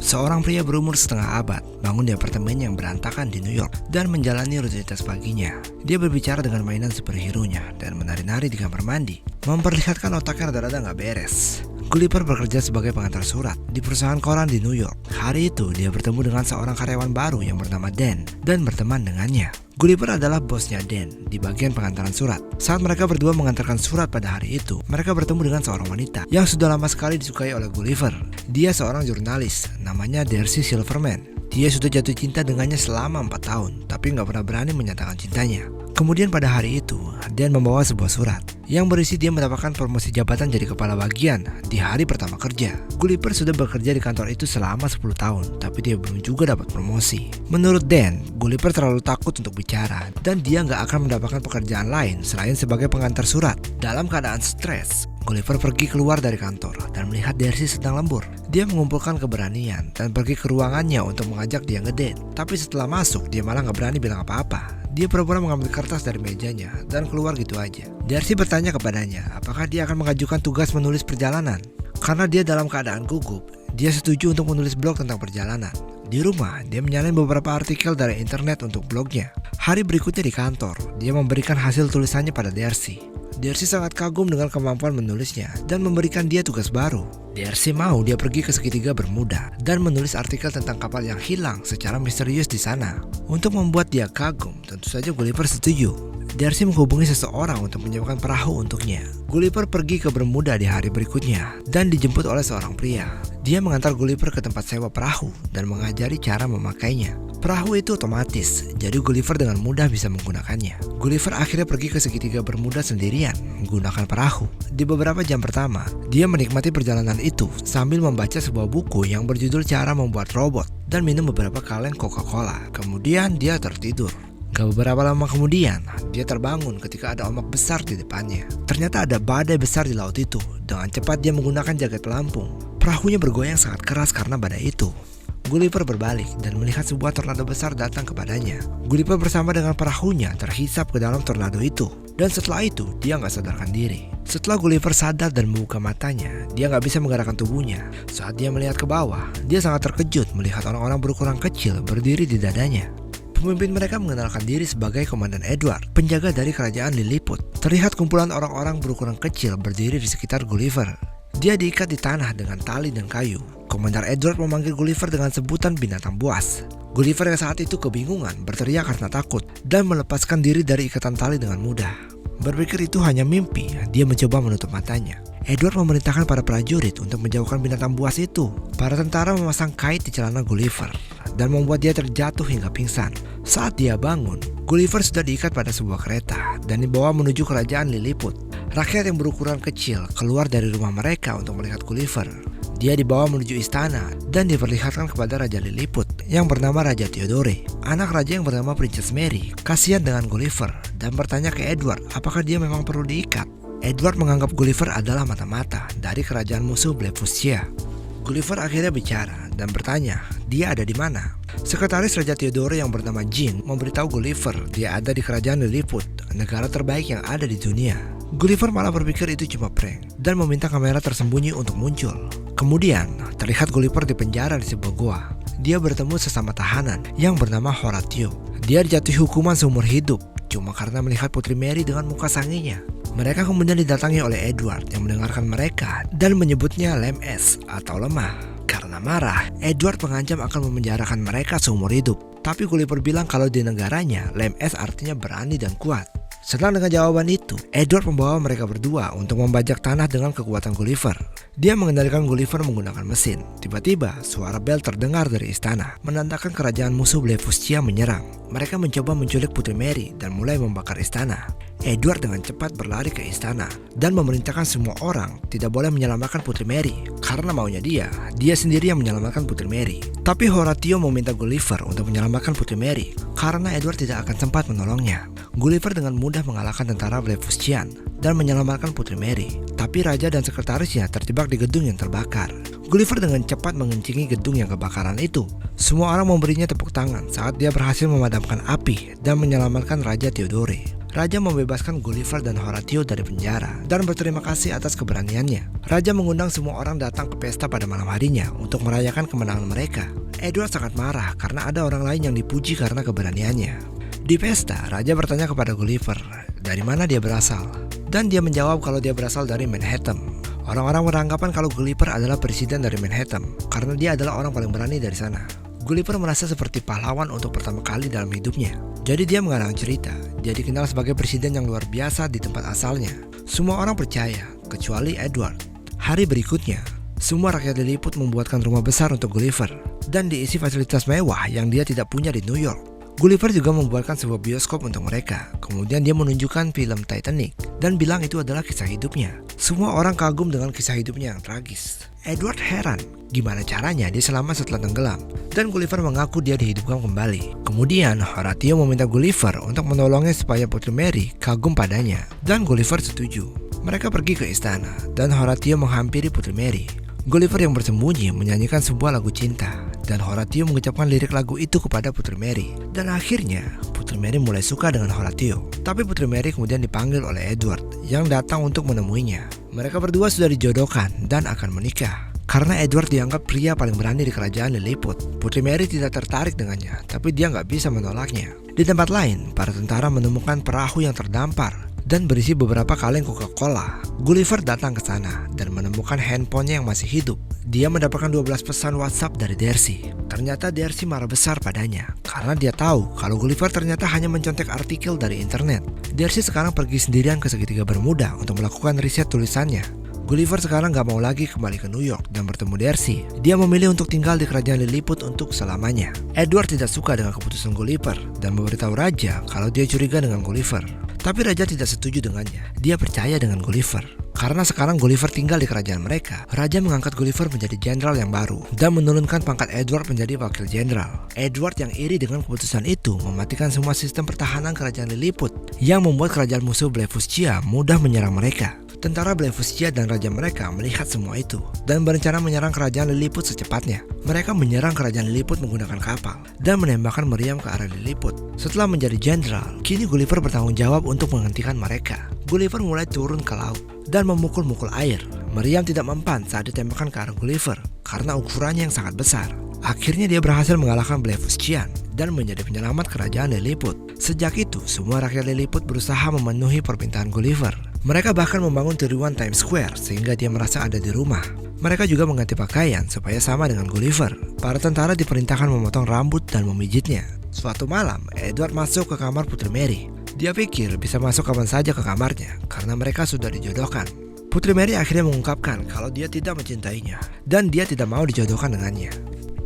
Seorang pria berumur setengah abad bangun di apartemen yang berantakan di New York dan menjalani rutinitas paginya. Dia berbicara dengan mainan superhero-nya dan menari-nari di kamar mandi, memperlihatkan otaknya rada-rada gak beres. Gulliver bekerja sebagai pengantar surat di perusahaan koran di New York. Hari itu dia bertemu dengan seorang karyawan baru yang bernama Dan dan berteman dengannya. Gulliver adalah bosnya Dan di bagian pengantaran surat. Saat mereka berdua mengantarkan surat pada hari itu, mereka bertemu dengan seorang wanita yang sudah lama sekali disukai oleh Gulliver. Dia seorang jurnalis, namanya Darcy Silverman. Dia sudah jatuh cinta dengannya selama 4 tahun, tapi nggak pernah berani menyatakan cintanya. Kemudian pada hari itu, Dan membawa sebuah surat yang berisi dia mendapatkan promosi jabatan jadi kepala bagian di hari pertama kerja. Gulliver sudah bekerja di kantor itu selama 10 tahun, tapi dia belum juga dapat promosi. Menurut Dan, Gulliver terlalu takut untuk bicara dan dia nggak akan mendapatkan pekerjaan lain selain sebagai pengantar surat. Dalam keadaan stres, Gulliver pergi keluar dari kantor dan melihat Darcy sedang lembur. Dia mengumpulkan keberanian dan pergi ke ruangannya untuk mengajak dia ngedate. Tapi setelah masuk, dia malah nggak berani bilang apa-apa. Dia pura-pura mengambil kertas dari mejanya dan keluar gitu aja. Darcy bertanya kepadanya apakah dia akan mengajukan tugas menulis perjalanan. Karena dia dalam keadaan gugup, dia setuju untuk menulis blog tentang perjalanan. Di rumah, dia menyalin beberapa artikel dari internet untuk blognya. Hari berikutnya di kantor, dia memberikan hasil tulisannya pada Darcy. Darcy sangat kagum dengan kemampuan menulisnya dan memberikan dia tugas baru. Darcy mau dia pergi ke segitiga Bermuda dan menulis artikel tentang kapal yang hilang secara misterius di sana. Untuk membuat dia kagum, tentu saja Gulliver setuju. Darcy menghubungi seseorang untuk menyewakan perahu untuknya. Gulliver pergi ke Bermuda di hari berikutnya dan dijemput oleh seorang pria. Dia mengantar Gulliver ke tempat sewa perahu dan mengajari cara memakainya. Perahu itu otomatis, jadi Gulliver dengan mudah bisa menggunakannya. Gulliver akhirnya pergi ke segitiga Bermuda sendirian menggunakan perahu. Di beberapa jam pertama, dia menikmati perjalanan itu sambil membaca sebuah buku yang berjudul Cara Membuat Robot dan minum beberapa kaleng Coca-Cola. Kemudian dia tertidur. Gak beberapa lama kemudian, dia terbangun ketika ada ombak besar di depannya. Ternyata ada badai besar di laut itu. Dengan cepat dia menggunakan jaket pelampung. Perahunya bergoyang sangat keras karena badai itu. Gulliver berbalik dan melihat sebuah tornado besar datang kepadanya. Gulliver bersama dengan perahunya terhisap ke dalam tornado itu. Dan setelah itu, dia nggak sadarkan diri. Setelah Gulliver sadar dan membuka matanya, dia nggak bisa menggerakkan tubuhnya. Saat dia melihat ke bawah, dia sangat terkejut melihat orang-orang berukuran kecil berdiri di dadanya. Pemimpin mereka mengenalkan diri sebagai Komandan Edward, penjaga dari kerajaan Lilliput. Terlihat kumpulan orang-orang berukuran kecil berdiri di sekitar Gulliver. Dia diikat di tanah dengan tali dan kayu. Komandan Edward memanggil Gulliver dengan sebutan binatang buas. Gulliver yang saat itu kebingungan berteriak karena takut dan melepaskan diri dari ikatan tali dengan mudah. Berpikir itu hanya mimpi, dia mencoba menutup matanya. Edward memerintahkan para prajurit untuk menjauhkan binatang buas itu. Para tentara memasang kait di celana Gulliver dan membuat dia terjatuh hingga pingsan. Saat dia bangun, Gulliver sudah diikat pada sebuah kereta dan dibawa menuju kerajaan Lilliput. Rakyat yang berukuran kecil keluar dari rumah mereka untuk melihat Gulliver. Dia dibawa menuju istana dan diperlihatkan kepada Raja Lilliput yang bernama Raja Theodore. Anak raja yang bernama Princess Mary kasihan dengan Gulliver dan bertanya ke Edward apakah dia memang perlu diikat. Edward menganggap Gulliver adalah mata-mata dari kerajaan musuh Blefuscia. Gulliver akhirnya bicara dan bertanya dia ada di mana. Sekretaris Raja Theodore yang bernama Jean memberitahu Gulliver dia ada di kerajaan Lilliput, negara terbaik yang ada di dunia. Gulliver malah berpikir itu cuma prank dan meminta kamera tersembunyi untuk muncul. Kemudian terlihat Gulliver di penjara di sebuah goa. Dia bertemu sesama tahanan yang bernama Horatio. Dia dijatuhi hukuman seumur hidup cuma karena melihat Putri Mary dengan muka sanginya. Mereka kemudian didatangi oleh Edward yang mendengarkan mereka dan menyebutnya lame ass atau lemah. Karena marah, Edward mengancam akan memenjarakan mereka seumur hidup. Tapi Gulliver bilang kalau di negaranya lame ass artinya berani dan kuat. Senang dengan jawaban itu, Edward membawa mereka berdua untuk membajak tanah dengan kekuatan Gulliver. Dia mengendalikan Gulliver menggunakan mesin. Tiba-tiba, suara bel terdengar dari istana, menandakan kerajaan musuh Blefuscia menyerang. Mereka mencoba menculik Putri Mary dan mulai membakar istana. Edward dengan cepat berlari ke istana dan memerintahkan semua orang tidak boleh menyelamatkan Putri Mary. Karena maunya dia sendiri yang menyelamatkan Putri Mary. Tapi Horatio meminta Gulliver untuk menyelamatkan Putri Mary karena Edward tidak akan sempat menolongnya. Gulliver dengan mudah mengalahkan tentara Blefuscian dan menyelamatkan Putri Mary. Tapi raja dan sekretarisnya terjebak di gedung yang terbakar. Gulliver dengan cepat mengencingi gedung yang kebakaran itu. Semua orang memberinya tepuk tangan saat dia berhasil memadamkan api dan menyelamatkan Raja Theodore. Raja membebaskan Gulliver dan Horatio dari penjara dan berterima kasih atas keberaniannya. Raja mengundang semua orang datang ke pesta pada malam harinya untuk merayakan kemenangan mereka. Edward sangat marah karena ada orang lain yang dipuji karena keberaniannya. Di pesta, Raja bertanya kepada Gulliver dari mana dia berasal, dan dia menjawab kalau dia berasal dari Manhattan. Orang-orang beranggapan kalau Gulliver adalah presiden dari Manhattan karena dia adalah orang paling berani dari sana. Gulliver merasa seperti pahlawan untuk pertama kali dalam hidupnya. Jadi dia mengarang cerita, dia dikenal sebagai presiden yang luar biasa di tempat asalnya. Semua orang percaya, kecuali Edward. Hari berikutnya, semua rakyat Lilliput membuatkan rumah besar untuk Gulliver dan diisi fasilitas mewah yang dia tidak punya di New York. Gulliver juga membuatkan sebuah bioskop untuk mereka. Kemudian dia menunjukkan film Titanic dan bilang itu adalah kisah hidupnya. Semua orang kagum dengan kisah hidupnya yang tragis. Edward heran gimana caranya dia selamat setelah tenggelam, dan Gulliver mengaku dia dihidupkan kembali. Kemudian Horatio meminta Gulliver untuk menolongnya supaya Putri Mary kagum padanya, dan Gulliver setuju. Mereka pergi ke istana dan Horatio menghampiri Putri Mary. Gulliver yang bersembunyi menyanyikan sebuah lagu cinta, dan Horatio mengucapkan lirik lagu itu kepada Putri Mary. Dan akhirnya Putri Mary mulai suka dengan Horatio. Tapi Putri Mary kemudian dipanggil oleh Edward yang datang untuk menemuinya. Mereka berdua sudah dijodohkan dan akan menikah. Karena Edward dianggap pria paling berani di kerajaan Lilliput, Putri Mary tidak tertarik dengannya, tapi dia nggak bisa menolaknya. Di tempat lain, para tentara menemukan perahu yang terdampar dan berisi beberapa kaleng Coca-Cola. Gulliver datang ke sana dan menemukan handphonenya yang masih hidup. Dia mendapatkan 12 pesan WhatsApp dari Darcy. Ternyata Darcy marah besar padanya karena dia tahu kalau Gulliver ternyata hanya mencontek artikel dari internet. Darcy sekarang pergi sendirian ke segitiga Bermuda untuk melakukan riset tulisannya. Gulliver sekarang gak mau lagi kembali ke New York dan bertemu Darcy. Dia memilih untuk tinggal di kerajaan Lilliput untuk selamanya. Edward tidak suka dengan keputusan Gulliver dan memberitahu Raja kalau dia curiga dengan Gulliver. Tapi Raja tidak setuju dengannya. Dia percaya dengan Gulliver. Karena sekarang Gulliver tinggal di kerajaan mereka, Raja mengangkat Gulliver menjadi jenderal yang baru dan menurunkan pangkat Edward menjadi wakil jenderal. Edward yang iri dengan keputusan itu mematikan semua sistem pertahanan kerajaan Lilliput yang membuat kerajaan musuh Blefuscia mudah menyerang mereka. Tentara Blefuscia dan raja mereka melihat semua itu dan berencana menyerang kerajaan Lilliput secepatnya. Mereka menyerang kerajaan Lilliput menggunakan kapal dan menembakkan meriam ke arah Lilliput. Setelah menjadi jenderal, kini Gulliver bertanggung jawab untuk menghentikan mereka. Gulliver mulai turun ke laut dan memukul-mukul air. Meriam tidak mempan saat ditembakkan ke arah Gulliver karena ukurannya yang sangat besar. Akhirnya dia berhasil mengalahkan Blefuscian dan menjadi penyelamat kerajaan Lilliput. Sejak itu, semua rakyat Lilliput berusaha memenuhi permintaan Gulliver. Mereka bahkan membangun tiruan Times Square sehingga dia merasa ada di rumah. Mereka juga mengganti pakaian supaya sama dengan Gulliver. Para tentara diperintahkan memotong rambut dan memijitnya. Suatu malam, Edward masuk ke kamar Putri Mary. Dia pikir bisa masuk kapan saja ke kamarnya karena mereka sudah dijodohkan. Putri Mary akhirnya mengungkapkan kalau dia tidak mencintainya dan dia tidak mau dijodohkan dengannya.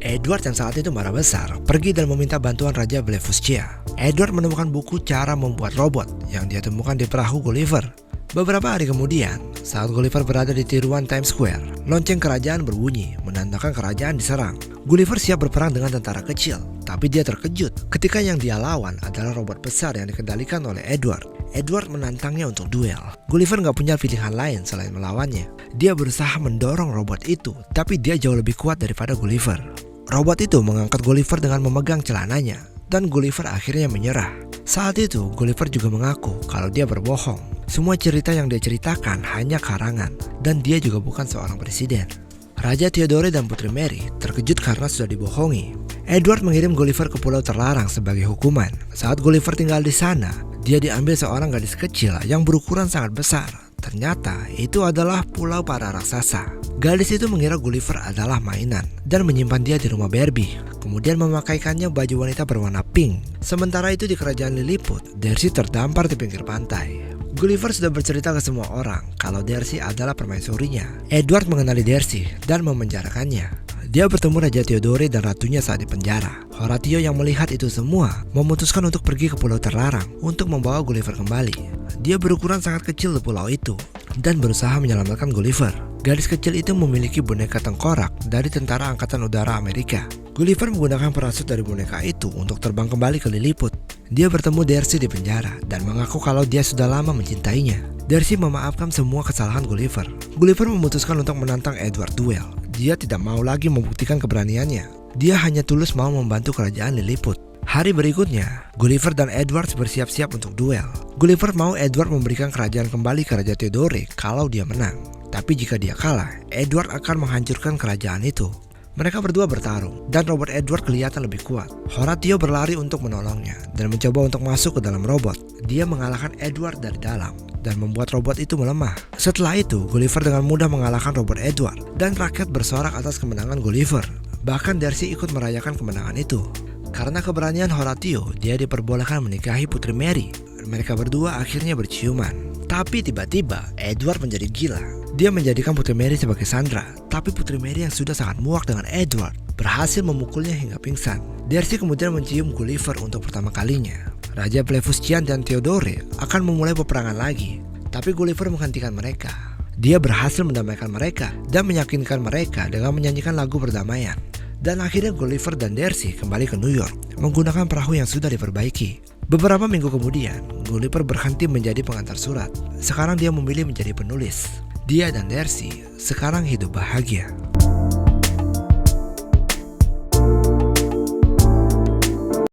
Edward yang saat itu marah besar pergi dan meminta bantuan Raja Blefuscia. Edward menemukan buku cara membuat robot yang dia temukan di perahu Gulliver. Beberapa hari kemudian, saat Gulliver berada di tiruan Times Square, lonceng kerajaan berbunyi menandakan kerajaan diserang. Gulliver siap berperang dengan tentara kecil, tapi dia terkejut ketika yang dia lawan adalah robot besar yang dikendalikan oleh Edward. Edward menantangnya untuk duel. Gulliver gak punya pilihan lain selain melawannya. Dia berusaha mendorong robot itu, tapi dia jauh lebih kuat daripada Gulliver. Robot itu mengangkat Gulliver dengan memegang celananya, dan Gulliver akhirnya menyerah. Saat itu, Gulliver juga mengaku kalau dia berbohong. Semua cerita yang dia ceritakan hanya karangan, dan dia juga bukan seorang presiden. Raja Theodore dan Putri Mary terkejut karena sudah dibohongi. Edward mengirim Gulliver ke pulau terlarang sebagai hukuman. Saat Gulliver tinggal di sana, dia diambil seorang gadis kecil yang berukuran sangat besar. Ternyata itu adalah pulau para raksasa. Gadis itu mengira Gulliver adalah mainan dan menyimpan dia di rumah Barbie. Kemudian memakaikannya baju wanita berwarna pink. Sementara itu di kerajaan Lilliput, Darcy terdampar di pinggir pantai. Gulliver sudah bercerita ke semua orang kalau Darcy adalah permaisurinya. Edward mengenali Darcy dan memenjarakannya. Dia bertemu Raja Theodore dan ratunya saat di penjara. Horatio yang melihat itu semua memutuskan untuk pergi ke pulau terlarang untuk membawa Gulliver kembali. Dia berukuran sangat kecil di pulau itu dan berusaha menyelamatkan Gulliver. Gadis kecil itu memiliki boneka tengkorak dari tentara angkatan udara Amerika. Gulliver menggunakan parasut dari boneka itu untuk terbang kembali ke Lilliput. Dia bertemu Darcy di penjara dan mengaku kalau dia sudah lama mencintainya. Darcy memaafkan semua kesalahan Gulliver. Gulliver memutuskan untuk menantang Edward duel. Dia tidak mau lagi membuktikan keberaniannya. Dia hanya tulus mau membantu kerajaan Lilliput. Hari berikutnya, Gulliver dan Edward bersiap-siap untuk duel. Gulliver mau Edward memberikan kerajaan kembali ke Raja Theodore kalau dia menang. Tapi jika dia kalah, Edward akan menghancurkan kerajaan itu. Mereka berdua bertarung, dan robot Edward kelihatan lebih kuat. Horatio berlari untuk menolongnya, dan mencoba untuk masuk ke dalam robot. Dia mengalahkan Edward dari dalam, dan membuat robot itu melemah. Setelah itu, Gulliver dengan mudah mengalahkan robot Edward, dan rakyat bersorak atas kemenangan Gulliver. Bahkan Darcy ikut merayakan kemenangan itu. Karena keberanian Horatio, dia diperbolehkan menikahi Putri Mary. Mereka berdua akhirnya berciuman. Tapi tiba-tiba Edward menjadi gila. Dia menjadikan Putri Mary sebagai sandera. Tapi Putri Mary yang sudah sangat muak dengan Edward berhasil memukulnya hingga pingsan. Darcy kemudian mencium Gulliver untuk pertama kalinya. Raja Blefuscian dan Theodore akan memulai peperangan lagi. Tapi Gulliver menghentikan mereka. Dia berhasil mendamaikan mereka dan meyakinkan mereka dengan menyanyikan lagu perdamaian. Dan akhirnya Gulliver dan Darcy kembali ke New York menggunakan perahu yang sudah diperbaiki. Beberapa minggu kemudian, Gulliver berhenti menjadi pengantar surat. Sekarang dia memilih menjadi penulis. Dia dan Darcy sekarang hidup bahagia.